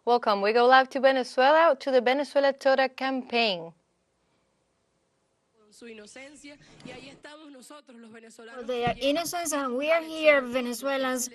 Welcome. We go live to Venezuela, to the Venezuela Toda campaign. They are innocent, and we are here, Venezuelans,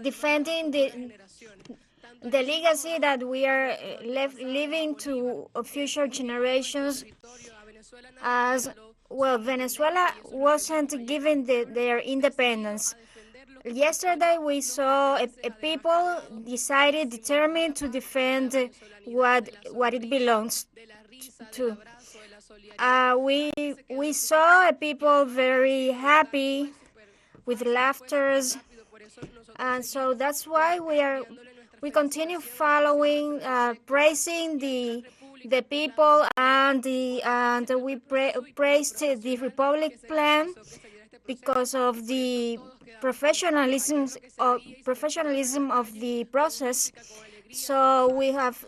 defending the legacy that we are leaving to future generations. As well, Venezuela wasn't given their independence. Yesterday we saw a people determined to defend what it belongs to. We saw a people very happy with laughters, and so that's why we continue following, praising the people, and we praised the Republic plan because of the professionalism of the process. So we have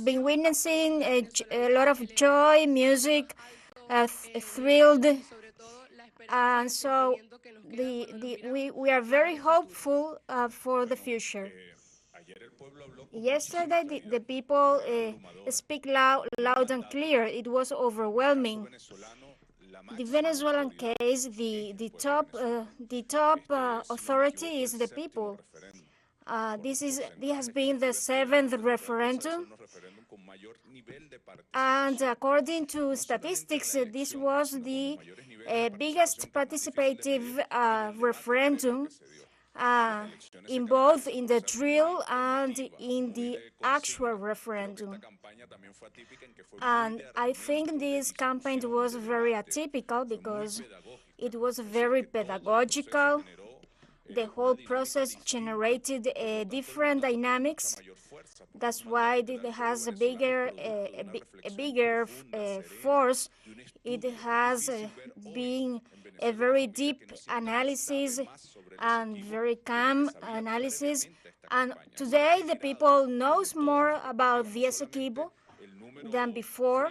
been witnessing a lot of joy, music, thrilled, and so we are very hopeful for the future. Yesterday, the people speak loud and clear. It was overwhelming. The Venezuelan case, the top authority is the people. This has been the 7th referendum, and according to statistics, this was the biggest participative referendum in both in the drill and in the actual referendum. And I think this campaign was very atypical because it was very pedagogical. The whole process generated different dynamics. That's why it has a bigger force. It has been a very deep analysis and very calm analysis. And today the people knows more about the Essequibo than before.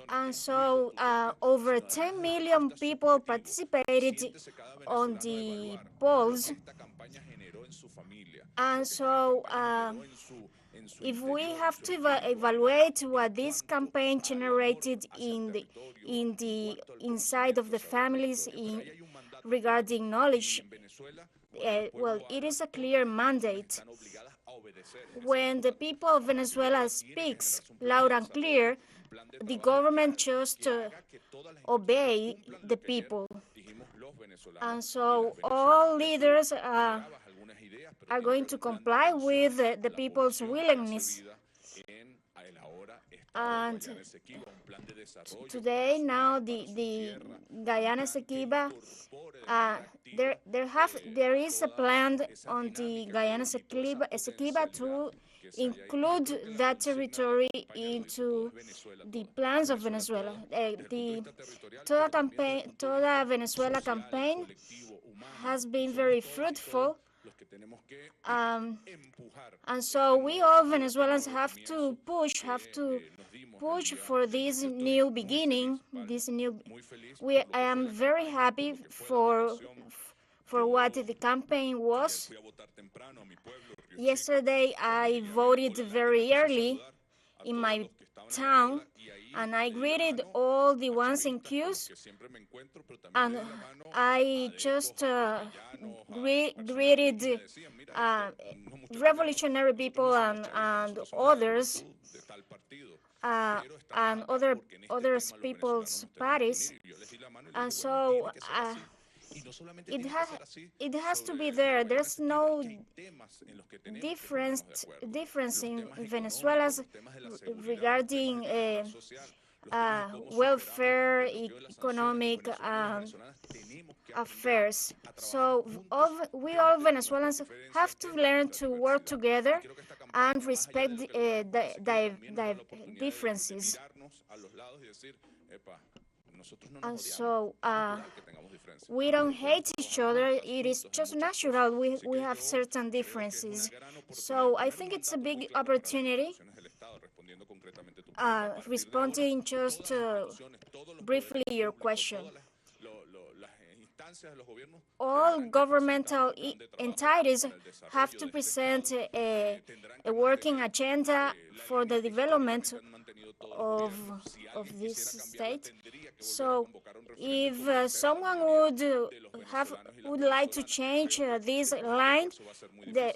And so over 10 million people participated on the polls. And so if we have to evaluate what this campaign generated inside of the families regarding knowledge, well, it is a clear mandate. When the people of Venezuela speaks loud and clear, the government just obey the people. And so all leaders are going to comply with the people's willingness. And today, now, the Guyana Essequiba, there is a plan on the Guyana Essequiba to include that territory into the plans of Venezuela. The Toda Venezuela campaign has been very fruitful. And so we all Venezuelans have to push for this new beginning. I am very happy for what the campaign was. Yesterday I voted very early in my town, and I greeted all the ones in queues, and I just greeted revolutionary people and others and other people's parties, and so it has to be there. There's no difference in Venezuela regarding welfare, economic affairs. So we all Venezuelans have to learn to work together and respect the differences. And so we don't hate each other. It is just natural. We have certain differences. So I think it's a big opportunity. Responding just briefly your question. all governmental entities have to present a working agenda for the development of this state. So if someone would like to change this line,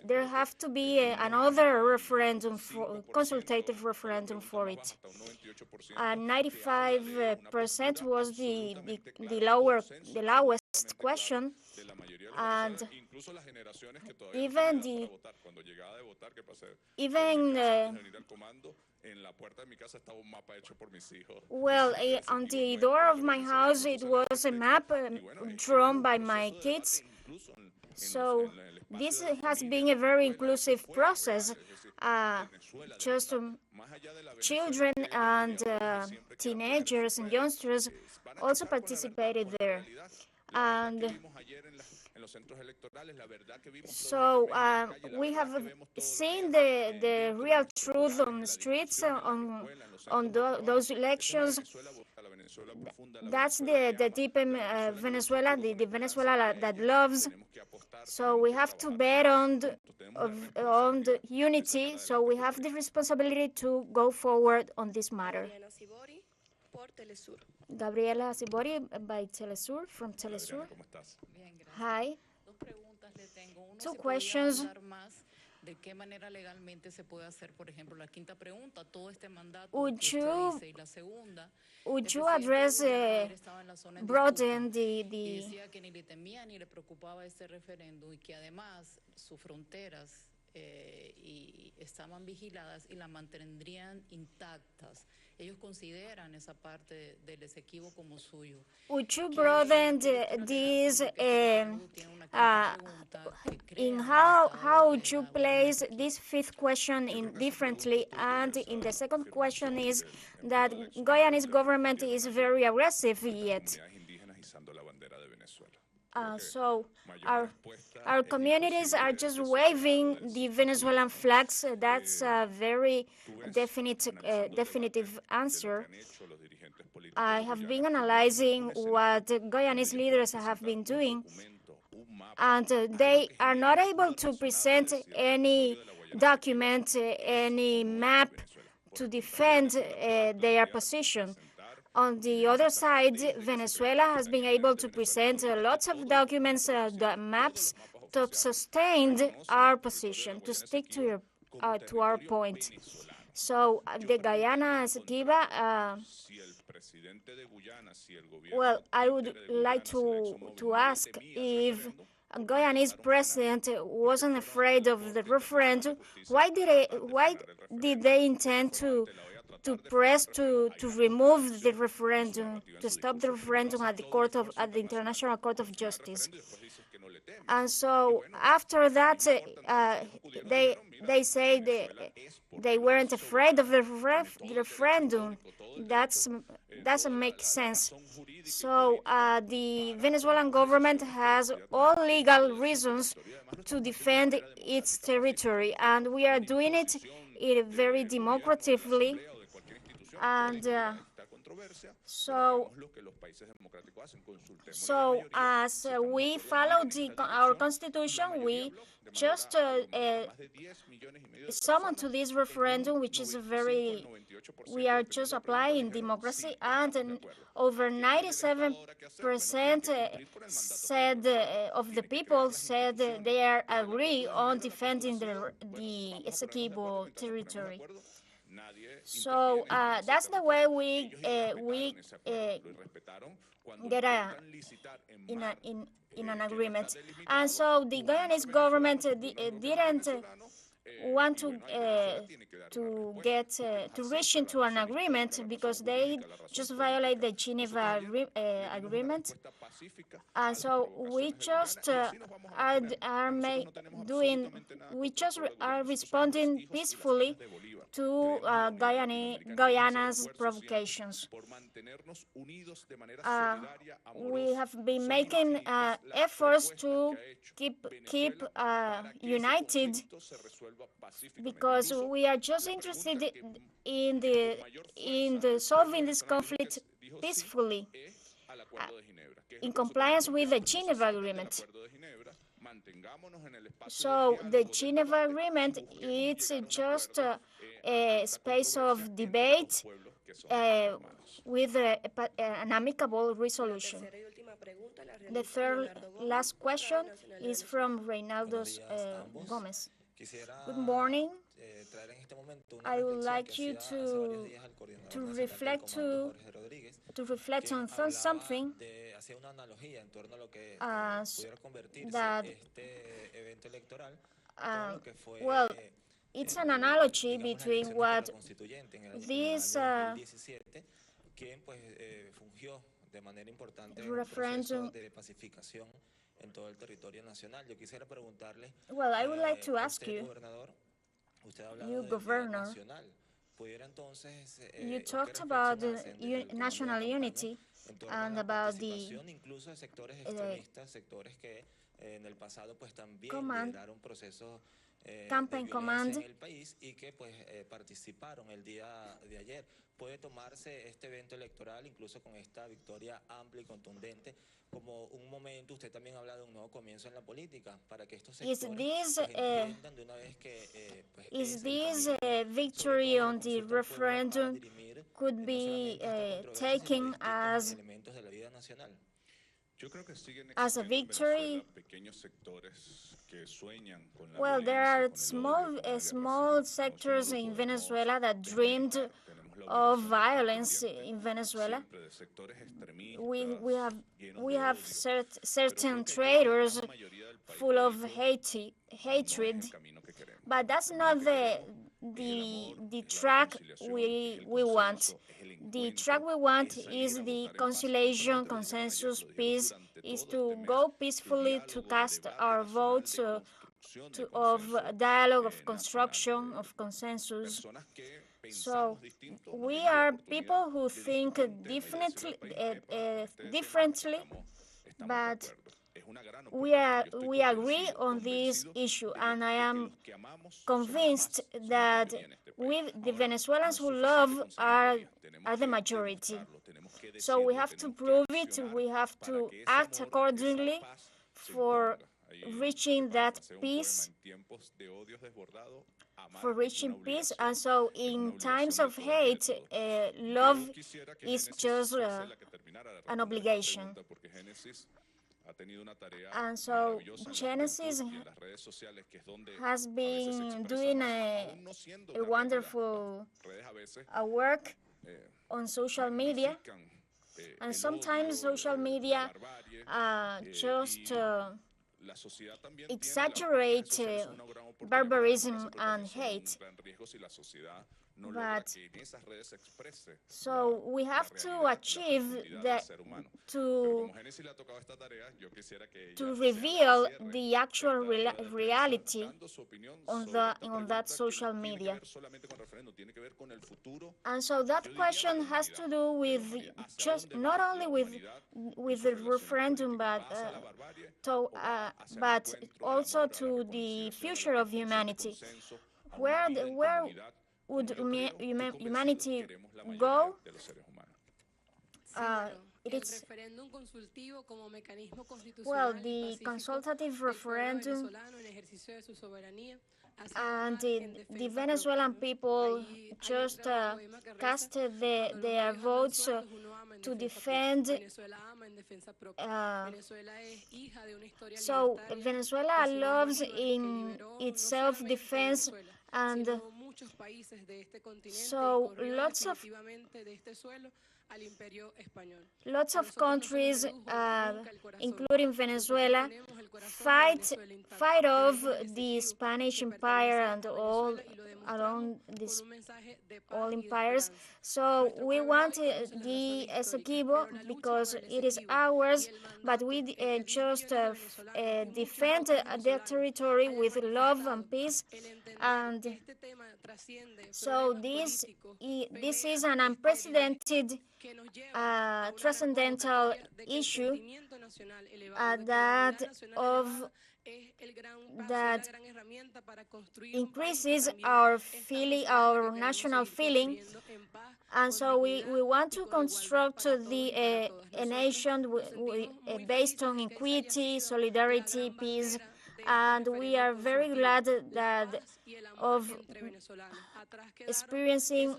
there have to be another referendum, consultative referendum for it. 95% was the lowest question, and well, on the door of my house, it was a map drawn by my kids. So this has been a very inclusive process. Just children and teenagers and youngsters also participated there. And so we have seen the real truth on the streets on those elections. That's the deep Venezuela, the Venezuela that loves. So we have to bet on the unity. So we have the responsibility to go forward on this matter. Gabriela Sibori by teleSUR, from teleSUR. Hi. Two questions. Would you address broaden the y estaban vigiladas y las mantendrían intactas. Ellos consideran esa parte del Esequibo como suyo. Would you broaden this in how would you place this fifth question in differently? And in the second question is that Guyanese government is very aggressive yet. So our communities are just waving the Venezuelan flags. That's a very definitive answer. I have been analyzing what Guyanese leaders have been doing, and they are not able to present any document, any map to defend their position. On the other side, Venezuela has been able to present lots of documents, maps, to sustain our position, to stick to our point. So the Guyana Essequiba, well, I would like to ask if a Guyanese president wasn't afraid of the referendum, why did they intend to press to remove the referendum, to stop the referendum at the International Court of Justice? And so after that, they say they weren't afraid of the referendum. That doesn't make sense. So the Venezuelan government has all legal reasons to defend its territory, and we are doing it very democratically. And so as we follow our constitution, we just summon to this referendum, which is we are just applying democracy, and over 97% said of the people said they are agree on defending the Essequibo territory. So that's the way we get in an agreement. And so the Guyanese government didn't want to reach into an agreement because they just violate the Geneva agreement. And so we just are responding peacefully to Guyana's provocations. We have been making efforts to keep united, because we are just interested in solving this conflict peacefully. in compliance with the Geneva Agreement. So the Geneva Agreement is just a space of debate with an amicable resolution. The last question is from Reynaldo Gomez. Good morning. I would like you to reflect on something that well, it's an analogy between what this referendum. Well, I would like to ask you, Governor, you talked about national unity and about the campaign command. Puede tomarse este evento electoral, incluso con esta victoria amplia y contundente, como un momento. Usted también habla de un nuevo comienzo en la política, para que estos sectores entiendan de una vez que is this victory on the referendum could be taken as a victory? Well, there are small sectors in Venezuela that dreamed of violence in Venezuela. We have certain traitors full of hatred, but that's not the track we want. The track we want is the conciliation, consensus, peace, is to go peacefully to cast our votes of dialogue, of construction, of consensus. So we are people who think differently, but we agree on this issue, and I am convinced that the Venezuelans who love are the majority. So we have to prove it. We have to act accordingly for reaching that peace. And so in times of hate, love is just an obligation. And so Genesis has been doing a wonderful work on social media, and sometimes social media just exaggerate barbarism and hate. But so we have to achieve that, to reveal the actual reality on that social media. And so that question has to do with just not only with the referendum, but also to the future of humanity. Where would humanity go? Well, the consultative referendum and the Venezuelan people just casted their votes to defend. So Venezuela loves in its self-defense, and so lots of countries, including Venezuela, fight off the Spanish Empire and all along all empires. So we want the Essequibo because it is ours, but we just defend their territory with love and peace. And so this is an unprecedented transcendental issue that increases our feeling, our national feeling, and so we want to construct a nation based on equity, solidarity, peace, and we are very glad that of experiencing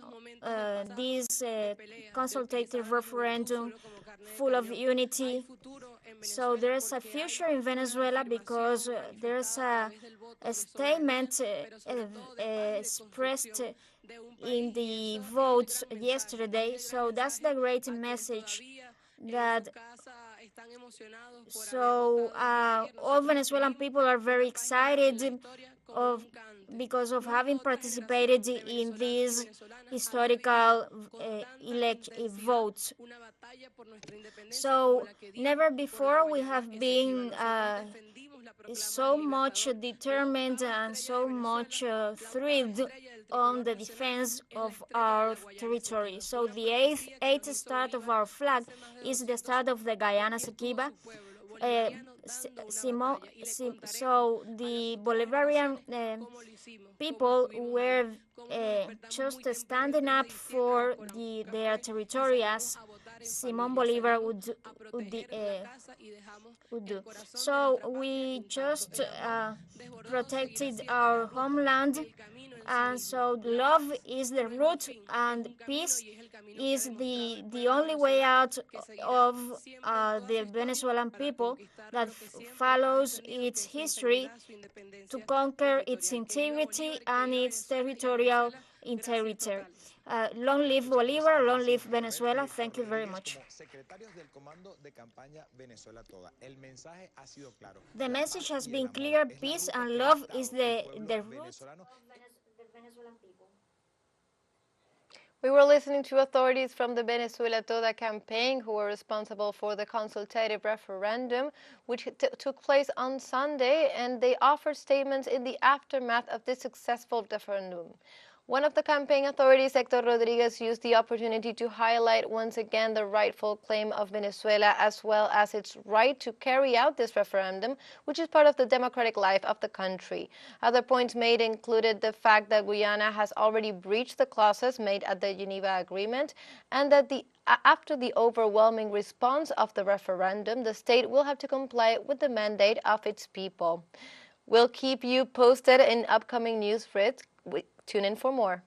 this consultative referendum full of unity. So there's a future in Venezuela because there's a statement expressed in the votes yesterday. So that's the great message that all Venezuelan people are very excited because of having participated in these historical votes. So never before we have been so much determined and so much thrilled on the defense of our territory. So the eighth star of our flag is the star of the Guyana Esequiba. So the Bolivarian people were just standing up for their territory as Simón Bolívar would do. So we just protected our homeland, and so love is the root, and peace is the only way out of the Venezuelan people that follows its history to conquer its integrity and its territorial integrity. Long live Bolívar, long live Venezuela. Thank you very much. The message has been clear. Peace and love is the root of the Venezuelan people. We were listening to authorities from the Venezuela Toda campaign who were responsible for the consultative referendum, which took place on Sunday, and they offered statements in the aftermath of this successful referendum. One of the campaign authorities, Hector Rodriguez, used the opportunity to highlight once again the rightful claim of Venezuela as well as its right to carry out this referendum, which is part of the democratic life of the country. Other points made included the fact that Guyana has already breached the clauses made at the Geneva Agreement, and that after the overwhelming response of the referendum, the state will have to comply with the mandate of its people. We'll keep you posted in upcoming news feeds. Tune in for more.